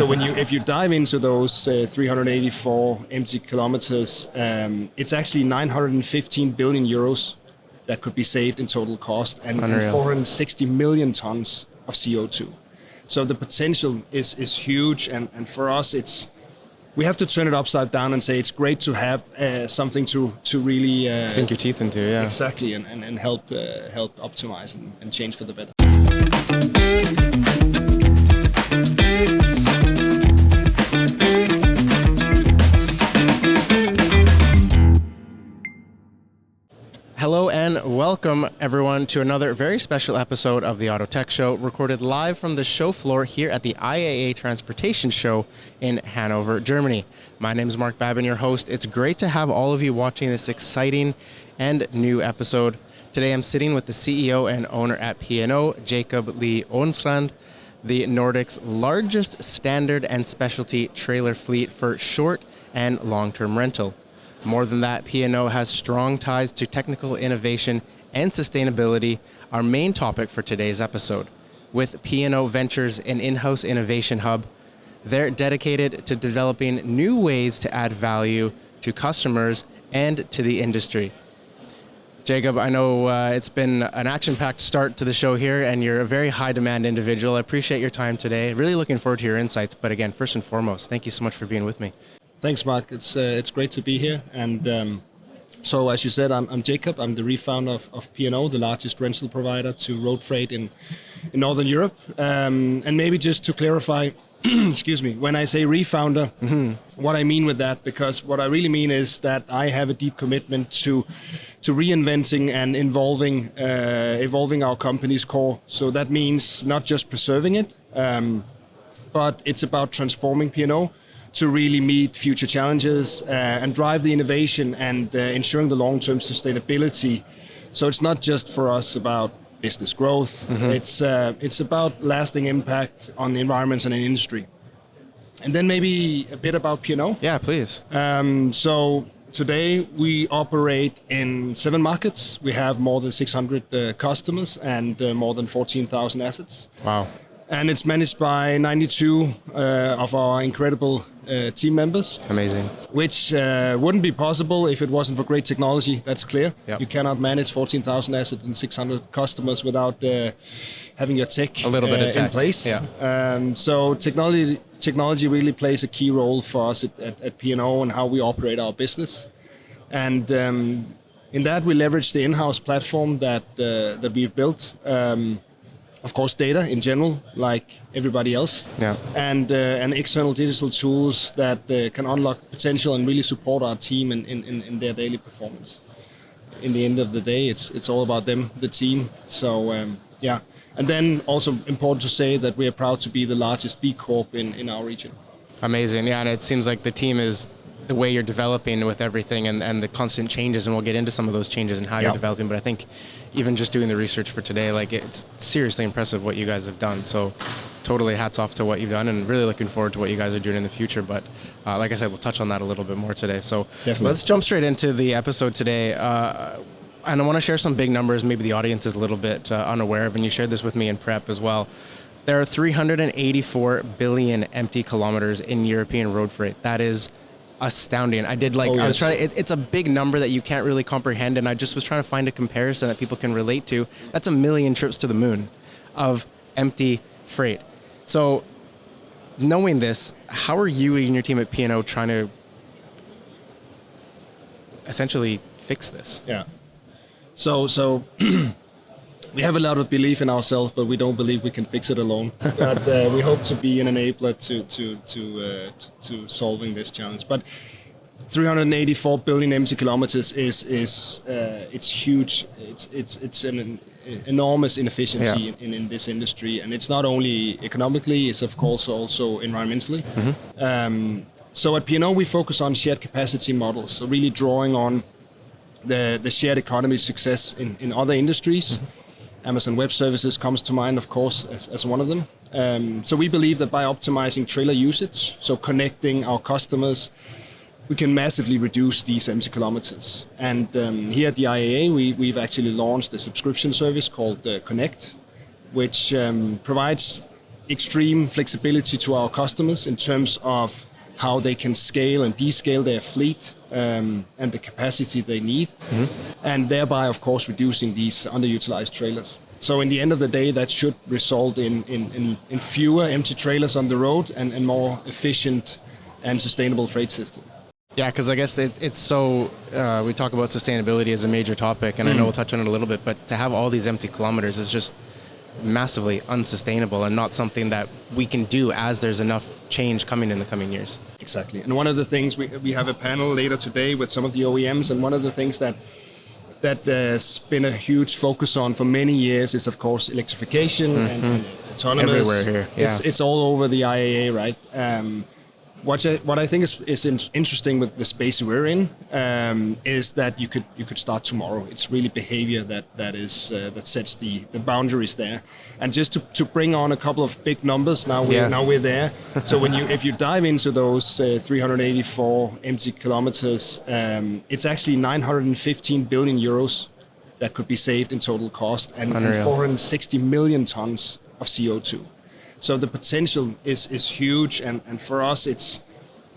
So if you dive into those 384 empty kilometers, it's actually 915 billion euros that could be saved in total cost, and 460 million tons of CO2. So the potential is huge, and for us, we have to turn it upside down and say it's great to have something to really sink your teeth into, yeah. Exactly, and help optimize and change for the better. Hello and welcome everyone to another very special episode of the Auto Tech Show, recorded live from the show floor here at the IAA Transportation Show in Hanover, Germany. My name is Mark Babin, your host. It's great to have all of you watching this exciting and new episode. Today I'm sitting with the CEO and owner at P&O, Jacob Lee Ornstrand, the Nordic's largest standard and specialty trailer fleet for short and long-term rental. More than that, P&O has strong ties to technical innovation and sustainability, our main topic for today's episode. With P&O Ventures, an in-house innovation hub, they're dedicated to developing new ways to add value to customers and to the industry. Jacob, I know it's been an action-packed start to the show here, and you're a very high-demand individual. I appreciate your time today. Really looking forward to your insights. But again, first and foremost, thank you so much for being with me. Thanks, Mark. It's great to be here. And so, as you said, I'm Jacob. I'm the refounder of P&O, the largest rental provider to road freight in Northern Europe. And maybe just to clarify, excuse me, when I say refounder, what I mean with that, because what I really mean is that I have a deep commitment to reinventing and evolving our company's core. So that means not just preserving it, but it's about transforming P&O to really meet future challenges and drive the innovation and ensuring the long-term sustainability. So it's not just for us about business growth. It's about lasting impact on the environments and the industry. And then maybe a bit about P&O. Yeah, please. So today we operate in 7 markets. We have more than 600 customers and more than 14,000 assets. Wow. And it's managed by 92 of our incredible team members. Amazing. Which wouldn't be possible if it wasn't for great technology, that's clear. Yep. You cannot manage 14,000 assets and 600 customers without having your tech, a little bit of tech in place. Yeah. So technology really plays a key role for us at P&O and how we operate our business. And in that we leverage the in-house platform that we've built. Of course, data in general, like everybody else, and external digital tools that can unlock potential and really support our team in their daily performance. In the end of the day, it's all about them, the team. So and then also important to say that we are proud to be the largest B Corp in our region. Amazing, yeah, and it seems like the team is the way you're developing with everything and the constant changes, and we'll get into some of those changes and how you're developing, but I think even just doing the research for today, like, it's seriously impressive what you guys have done. So totally hats off to what you've done, and really looking forward to what you guys are doing in the future. But like I said, we'll touch on that a little bit more today. So Let's jump straight into the episode today. And I want to share some big numbers maybe the audience is a little bit unaware of, and you shared this with me in prep as well. There are 384 billion empty kilometers in European road freight. That is astounding. I was trying to, it's a big number that you can't really comprehend, and I just was trying to find a comparison that people can relate to. That's 1 million trips to the moon of empty freight. So knowing this, how are you and your team at P&O trying to essentially fix this? Yeah. So we have a lot of belief in ourselves, but we don't believe we can fix it alone. But we hope to be an enabler to solving this challenge. But 384 billion empty kilometers is it's huge. It's an enormous inefficiency in this industry, and it's not only economically; it's of course also environmentally. So at P&O we focus on shared capacity models, so really drawing on the shared economy success in other industries. Amazon Web Services comes to mind, of course, as one of them. So we believe that by optimizing trailer usage, so connecting our customers, we can massively reduce these empty kilometers. And here at the IAA, we've actually launched a subscription service called Connect, which provides extreme flexibility to our customers in terms of how they can scale and descale their fleet and the capacity they need, and thereby, of course, reducing these underutilized trailers. So in the end of the day, that should result in fewer empty trailers on the road and more efficient and sustainable freight system. Yeah, because I guess it's so, we talk about sustainability as a major topic, and I know we'll touch on it a little bit, but to have all these empty kilometers is just massively unsustainable and not something that we can do as there's enough change coming in the coming years. Exactly. And one of the things, we have a panel later today with some of the OEMs, and one of the things that there's been a huge focus on for many years is, of course, electrification and autonomous. Everywhere here, yeah. It's all over the IAA, right? What I think is interesting with the space we're in is that you could start tomorrow. It's really behavior that sets the boundaries there. And just to bring on a couple of big numbers, now we're there. So if you dive into those 384 empty kilometers, it's actually 915 billion euros that could be saved in total cost, and 460 million tons of CO2. So the potential is huge, and for us,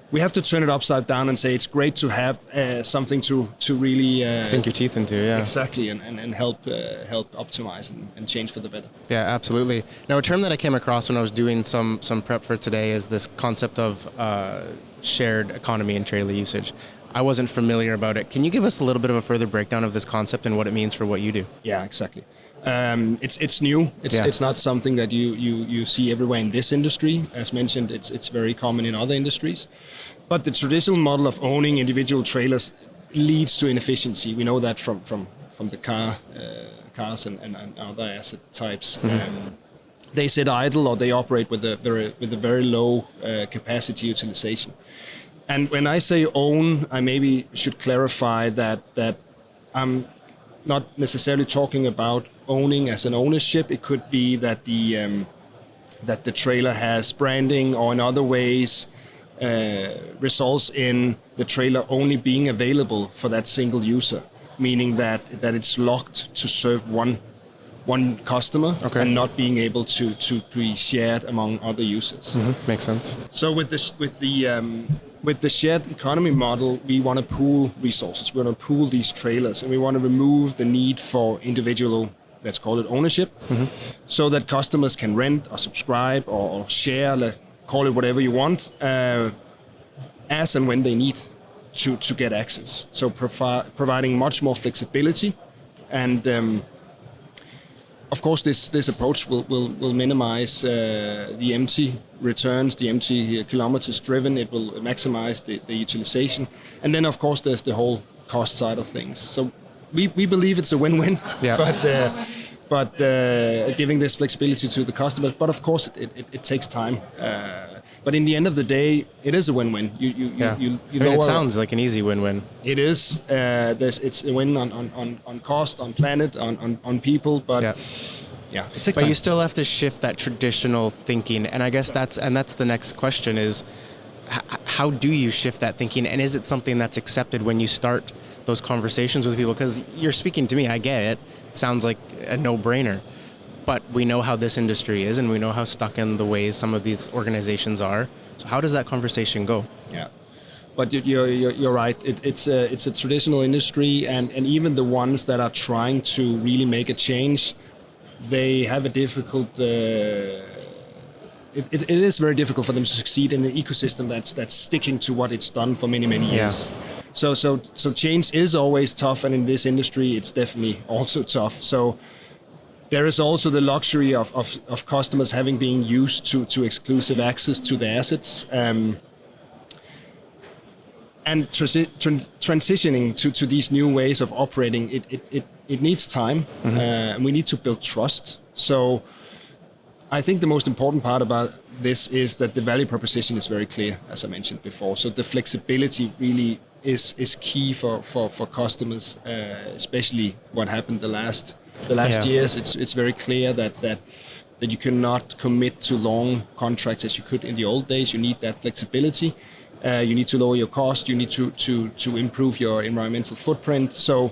we have to turn it upside down and say it's great to have something to really sink your teeth into, yeah. Exactly, and help optimize and change for the better. Yeah, absolutely. Now, a term that I came across when I was doing some prep for today is this concept of shared economy and trailer usage. I wasn't familiar about it. Can you give us a little bit of a further breakdown of this concept and what it means for what you do? Yeah, exactly. It's new. It's not something that you see everywhere in this industry. As mentioned, it's very common in other industries. But the traditional model of owning individual trailers leads to inefficiency. We know that from the cars and other asset types. They sit idle or they operate with a very low capacity utilization. And when I say own, I maybe should clarify that I'm not necessarily talking about owning as an ownership. It could be that the trailer has branding or in other ways results in the trailer only being available for that single user, meaning that it's locked to serve one customer and not being able to be shared among other users. Makes sense. So with the shared economy model, we want to pool resources. We want to pool these trailers, and we want to remove the need for individual, let's call it ownership, so that customers can rent or subscribe or share, call it whatever you want, as and when they need to get access. So providing much more flexibility, and of course, this approach will minimize the empty returns, the empty kilometers driven. It will maximize the utilization, and then of course there's the whole cost side of things. So we believe it's a win-win, but giving this flexibility to the customer. But of course, it takes time. But in the end of the day, it is a win-win. It sounds like an easy win-win. It is. It's a win on cost, on planet, on people. But it takes time. But you still have to shift that traditional thinking, and I guess that's the next question is, how do you shift that thinking, and is it something that's accepted when you start those conversations with people? Because you're speaking to me, I get it. It sounds like a no-brainer. But we know how this industry is, and we know how stuck in the ways some of these organizations are. So how does that conversation go? Yeah, but you're right. It's a traditional industry, and even the ones that are trying to really make a change, they have a difficult. It is very difficult for them to succeed in an ecosystem that's sticking to what it's done for many years. Yeah. So change is always tough, and in this industry, it's definitely also tough. So. There is also the luxury of customers having been used to exclusive access to the assets, and transitioning to these new ways of operating. It needs time, and we need to build trust. So I think the most important part about this is that the value proposition is very clear, as I mentioned before. So the flexibility really is key for customers, especially what happened the last years. It's very clear that you cannot commit to long contracts as you could in the old days. You need that flexibility. You need to lower your cost. You need to improve your environmental footprint. So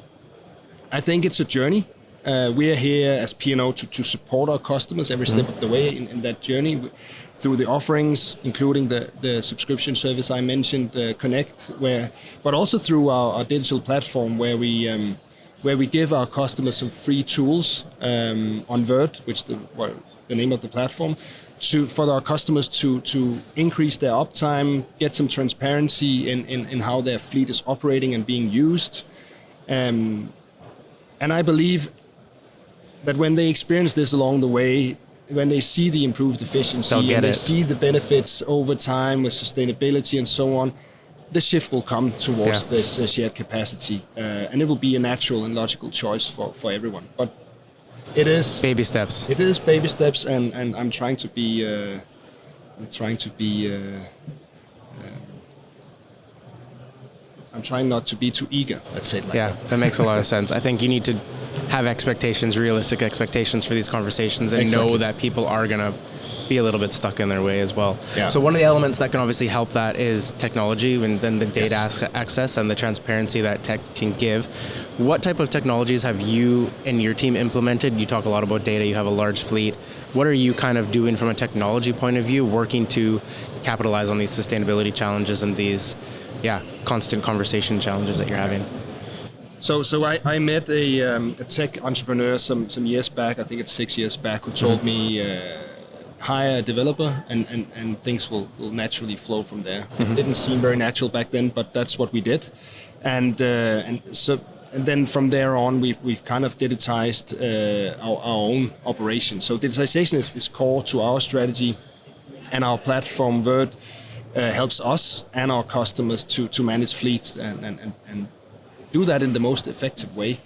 I think it's a journey. We are here as P&O to support our customers every step of the way in that journey through the offerings, including the subscription service I mentioned, Connect, but also through our digital platform where we give our customers some free tools on Vert, which the name of the platform, for our customers to increase their uptime, get some transparency in how their fleet is operating and being used. And I believe that when they experience this along the way, when they see the improved efficiency and they see the benefits over time with sustainability and so on, the shift will come towards this shared capacity, and it will be a natural and logical choice for everyone. But it is baby steps. It is baby steps, and I'm trying to be. I'm trying not to be too eager. Let's say it like that. That makes a lot of sense. I think you need to have expectations, realistic expectations for these conversations, and know that people are going to be a little bit stuck in their way as well. Yeah. So one of the elements that can obviously help that is technology, and then the data access and the transparency that tech can give. What type of technologies have you and your team implemented? You talk a lot about data, you have a large fleet. What are you kind of doing from a technology point of view, working to capitalize on these sustainability challenges and these constant conversation challenges that you're having? So I met a tech entrepreneur some years back, I think it's 6 years back, who told me hire a developer and things will naturally flow from there. It didn't seem very natural back then, but that's what we did. And then from there on, we've kind of digitized our own operation. So digitization is core to our strategy, and our platform Vert helps us and our customers to manage fleets and do that in the most effective way.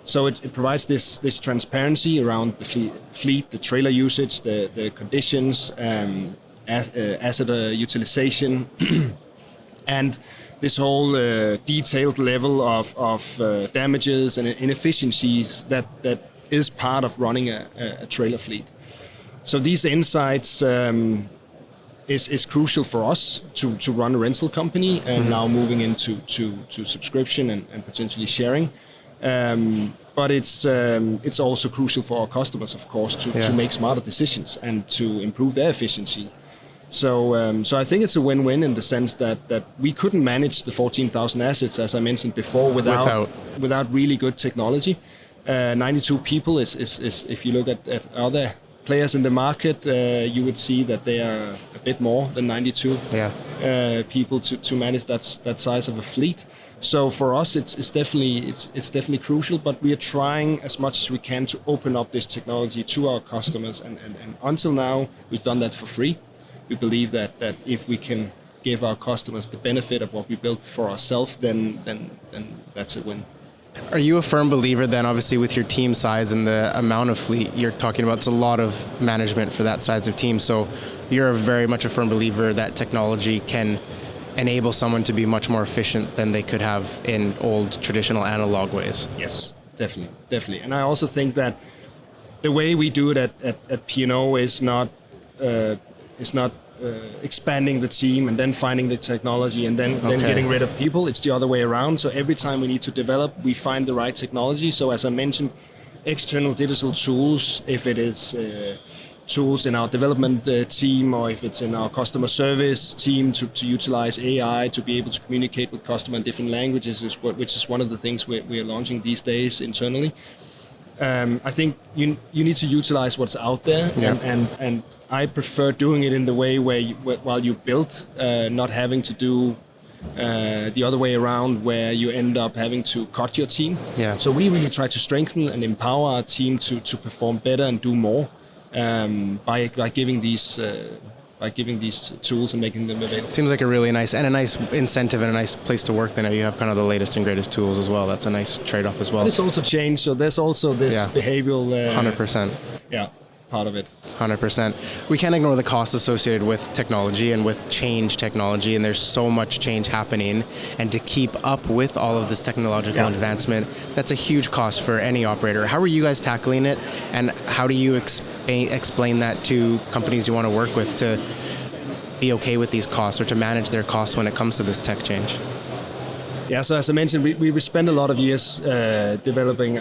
So it provides this transparency around the fleet, the trailer usage, the conditions, asset utilization, and this whole detailed level of damages and inefficiencies that is part of running a trailer fleet. So these insights is crucial for us to run a rental company, and now moving into subscription and potentially sharing. But it's also crucial for our customers, of course, to make smarter decisions and to improve their efficiency. So I think it's a win-win in the sense that we couldn't manage the 14,000 assets, as I mentioned before, without really good technology. 92 people is if you look at other players in the market, you would see that they are a bit more than 92 people to manage that size of a fleet. So for us, it's definitely crucial. But we are trying as much as we can to open up this technology to our customers, and until now we've done that for free. We believe that if we can give our customers the benefit of what we built for ourselves, then that's a win. Are you a firm believer then, obviously with your team size and the amount of fleet you're talking about, it's a lot of management for that size of team, so you're very much a firm believer that technology can enable someone to be much more efficient than they could have in old traditional analog ways? Yes, definitely. And I also think that the way we do it at P&O is not expanding the team and then finding the technology and then getting rid of people. It's the other way around. So every time we need to develop, we find the right technology. So as I mentioned, external digital tools, if it is tools in our development team, or if it's in our customer service team to utilize AI to be able to communicate with customer in different languages, which is one of the things we are launching these days internally. I think you need to utilize what's out there, and I prefer doing it in the way where while you build, not having to do the other way around, where you end up having to cut your team. So we really try to strengthen and empower our team to perform better and do more by giving these tools and making them available. Seems like a really nice incentive and a nice place to work. Then you have kind of the latest and greatest tools as well. That's a nice trade-off as well. It's also changed, so there's also this behavioral 100%. Part of it. 100%. We can't ignore the costs associated with technology and with change technology, and there's so much change happening, and to keep up with all of this technological advancement, that's a huge cost for any operator. How are you guys tackling it, and how do you explain that to companies you want to work with to be okay with these costs or to manage their costs when it comes to this tech change? Yeah, so as I mentioned, we spent a lot of years developing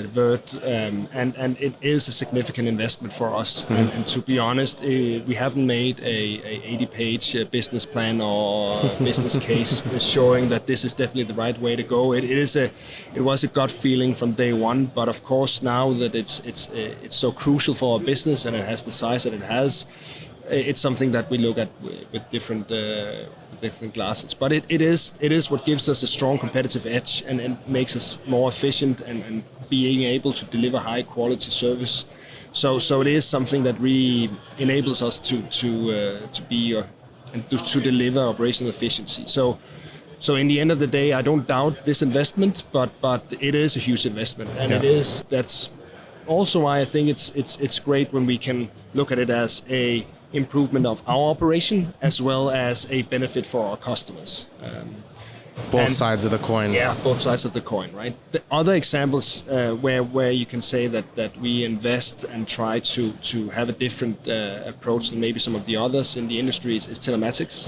Vert, and it is a significant investment for us. And to be honest, we haven't made a 80-page business plan or business case showing that this is definitely the right way to go. It was a gut feeling from day one, but of course now that it's so crucial for our business and it has the size that it has, it's something that we look at with different glasses. But it is what gives us a strong competitive edge and makes us more efficient and being able to deliver high quality service. So it is something that really enables us to be and to deliver operational efficiency. So in the end of the day, I don't doubt this investment, but it is a huge investment, and that's also why I think it's great when we can look at it as a improvement of our operation as well as a benefit for our customers. Both sides of the coin. Yeah, both sides of the coin, right? The other examples where you can say that we invest and try to have a different approach than maybe some of the others in the industry is telematics.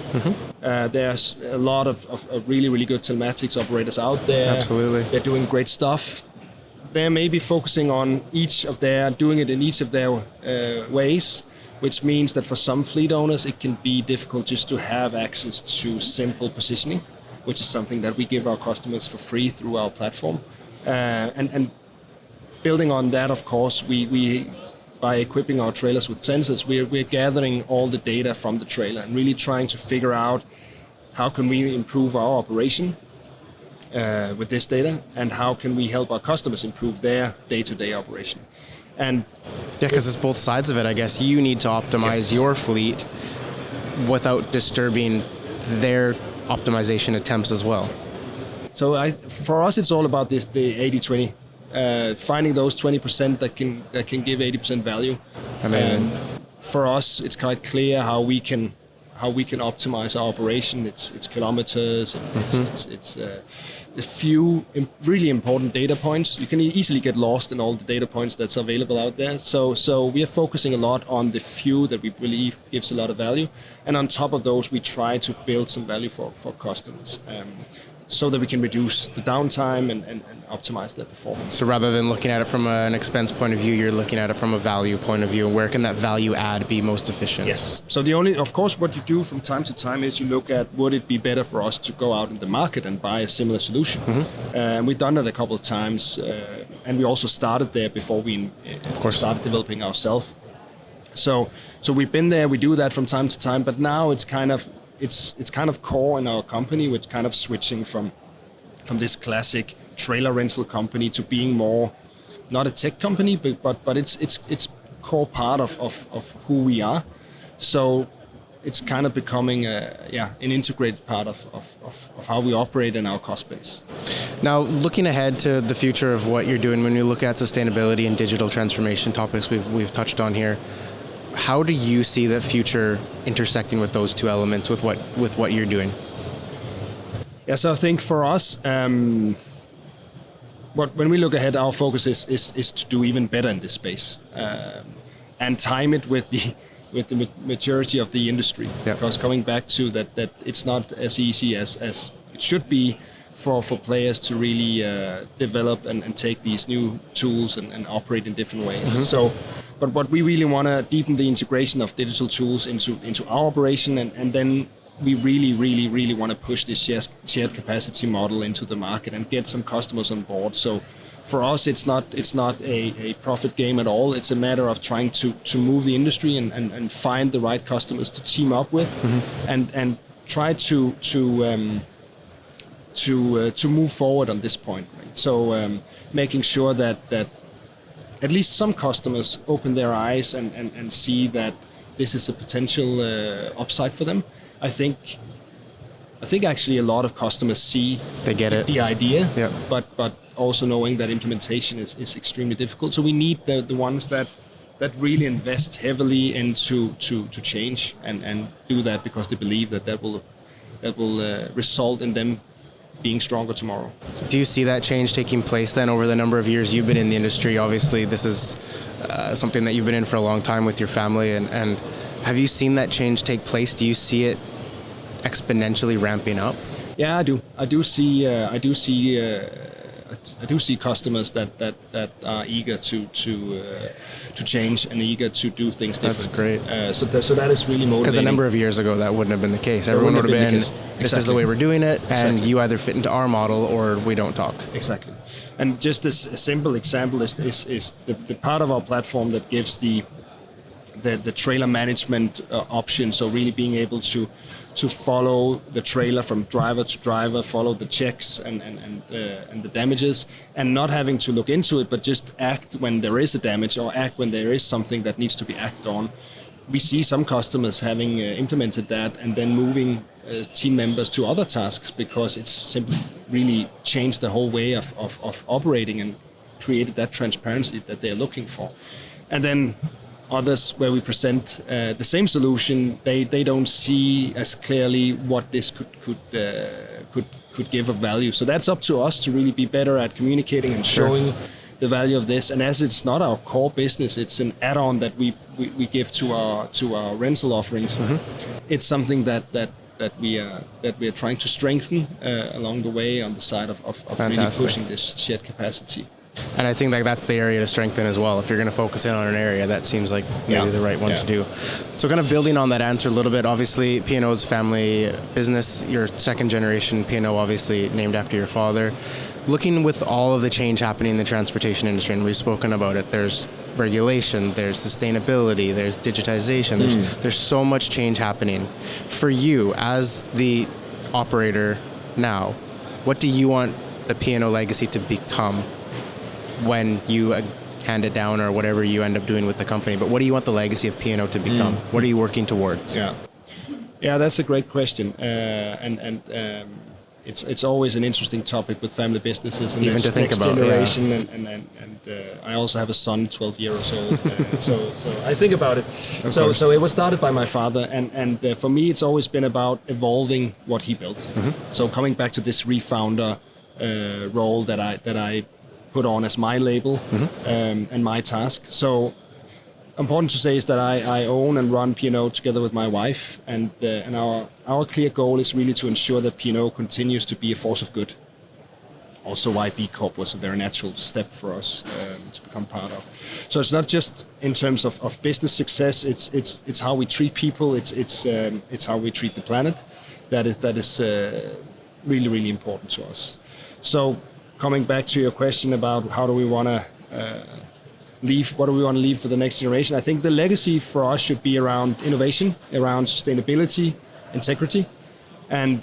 There's a lot of really, really good telematics operators out there. Absolutely. They're doing great stuff. They're maybe focusing on doing it in each of their ways, which means that for some fleet owners, it can be difficult just to have access to simple positioning, which is something that we give our customers for free through our platform. And building on that, of course, we by equipping our trailers with sensors, we're gathering all the data from the trailer and really trying to figure out how can we improve our operation with this data, and how can we help our customers improve their day-to-day operation. And because it's both sides of it, I guess. You need to optimize your fleet without disturbing their optimization attempts as well. So for us, it's all about the 80-20, finding those 20% that can give 80% value. Amazing. For us, it's quite clear how we can optimize our operation. It's kilometers, and it's a few really important data points. You can easily get lost in all the data points that's available out there. So we are focusing a lot on the few that we believe gives a lot of value, and on top of those, we try to build some value for customers, so that we can reduce the downtime and optimize their performance. So rather than looking at it from an expense point of view, you're looking at it from a value point of view. Where can that value add be most efficient? Yes. So of course, what you do from time to time is you look at, would it be better for us to go out in the market and buy a similar solution? And we've done that a couple of times, and we also started there before we, of course, started developing ourselves. So we've been there. We do that from time to time, but now it's kind of core in our company. We're kind of switching from this classic trailer rental company to being more, not a tech company, but it's core part of who we are. So it's kind of becoming an integrated part of how we operate in our cost base. Now, looking ahead to the future of what you're doing, when you look at sustainability and digital transformation topics we've touched on here, how do you see the future intersecting with those two elements with what you're doing? Yeah, so I think for us, when we look ahead, our focus is to do even better in this space, and time it with the maturity of the industry. Yeah. Because coming back to that it's not as easy as it should be for players to really develop and take these new tools and operate in different ways. But what we really want to deepen the integration of digital tools into our operation, and then we really want to push this shared capacity model into the market and get some customers on board. So for us, it's not a profit game at all. It's a matter of trying to move the industry and find the right customers to team up with, and try to move forward on this point. Right? So making sure that at least some customers open their eyes and see that this is a potential upside for them. I think actually a lot of customers see the idea, but also knowing that implementation is extremely difficult. So we need the ones that really invest heavily into change and do that because they believe that will result in them being stronger tomorrow. Do you see that change taking place then over the number of years you've been in the industry? Obviously, this is something that you've been in for a long time with your family, and have you seen that change take place? Do you see it exponentially ramping up? Yeah, I do. I do see. I do see customers that are eager to change and eager to do things different. That's great. So that is really motivating. Because a number of years ago, that wouldn't have been the case. Everyone would have been, this is the way we're doing it, and you either fit into our model or we don't talk. Exactly. And just as a simple example is the part of our platform that gives the trailer management option. So really being able to follow the trailer from driver to driver, follow the checks and the damages, and not having to look into it, but just act when there is a damage or act when there is something that needs to be acted on. We see some customers having implemented that and then moving team members to other tasks because it's simply really changed the whole way of operating and created that transparency that they're looking for. And then others where we present the same solution, they don't see as clearly what this could give of value. So that's up to us to really be better at communicating and showing the value of this. And as it's not our core business, it's an add-on that we give to our rental offerings. It's something that we are trying to strengthen along the way on the side of really pushing this shared capacity. And I think that's the area to strengthen as well. If you're going to focus in on an area, that seems like maybe the right one to do. So kind of building on that answer a little bit, obviously P&O's family business, your second generation P&O, obviously named after your father. Looking with all of the change happening in the transportation industry, and we've spoken about it, there's regulation, there's sustainability, there's digitization, there's so much change happening. For you as the operator now, what do you want the P&O legacy to become when you hand it down or whatever you end up doing with the company? But what do you want the legacy of P&O to become? What are you working towards? Yeah, that's a great question. It's always an interesting topic with family businesses and even to think next about generation. And I also have a son, 12 years old. So I think about it. So it was started by my father, and for me, it's always been about evolving what he built. So coming back to this refounder role that I put on as my label and my task. So important to say is that I own and run P&O together with my wife, and our clear goal is really to ensure that P&O continues to be a force of good. Also why B Corp was a very natural step for us to become part of. So it's not just in terms of business success, it's how we treat people, it's how we treat the planet that is really, really important to us. So coming back to your question about how do we want to leave, what do we want to leave for the next generation? I think the legacy for us should be around innovation, around sustainability, integrity, and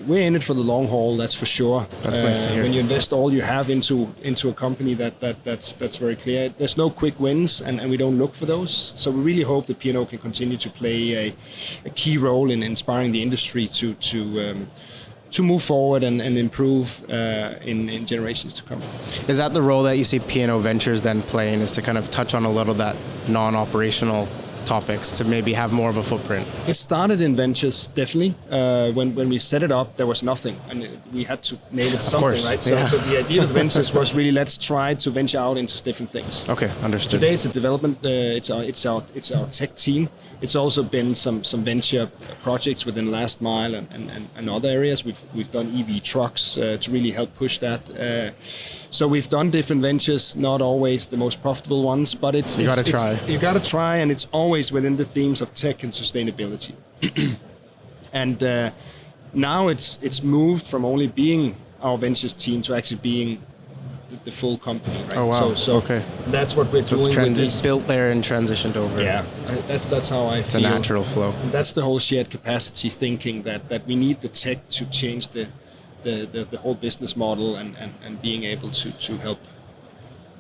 we're in it for the long haul. That's for sure. That's nice to hear. When you invest all you have into a company, that's very clear. There's no quick wins, and we don't look for those. So we really hope that P&O can continue to play a key role in inspiring the industry to move forward and improve in generations to come. Is that the role that you see P&O Ventures then playing, is to kind of touch on a little of that non-operational topics to maybe have more of a footprint? It started in Ventures, definitely. When we set it up, there was nothing, and we had to name it something, right? So the idea of Ventures was really, let's try to venture out into different things. Okay, understood. Today it's a development. It's our tech team. It's also been some venture projects within last mile and other areas. We've done EV trucks to really help push that. So we've done different ventures, not always the most profitable ones, but you got to try, and it's always within the themes of tech and sustainability. And now it's moved from only being our ventures team to actually being the full company, right? Oh wow! So okay, that's what we're doing. It's built there and transitioned over. Yeah, that's how I feel. It's a natural flow. And that's the whole shared capacity thinking that we need the tech to change the whole business model and being able to help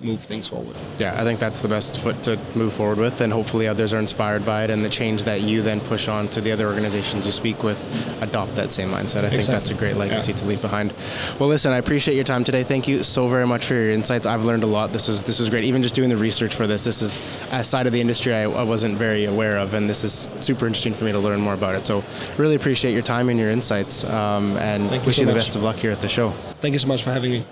move things forward. Yeah, I think that's the best foot to move forward with, and hopefully others are inspired by it, and the change that you then push on to the other organizations you speak with adopt that same mindset. I think that's a great legacy to leave behind. Well, listen, I appreciate your time today. Thank you so very much for your insights. I've learned a lot. This was great. Even just doing the research for this is a side of the industry I wasn't very aware of, and this is super interesting for me to learn more about it. So really appreciate your time and your insights, and wish you the best of luck here at the show. Thank you so much for having me.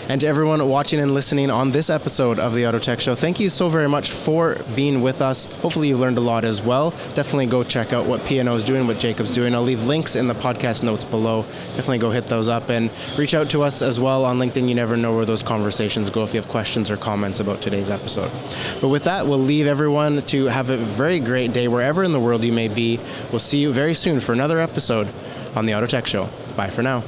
And to everyone watching and listening on this episode of the Auto Tech Show, thank you so very much for being with us. Hopefully you've learned a lot as well. Definitely go check out what P&O is doing, what Jacob's doing. I'll leave links in the podcast notes below. Definitely go hit those up and reach out to us as well on LinkedIn. You never know where those conversations go if you have questions or comments about today's episode. But with that, we'll leave everyone to have a very great day wherever in the world you may be. We'll see you very soon for another episode on the Auto Tech Show. Bye for now.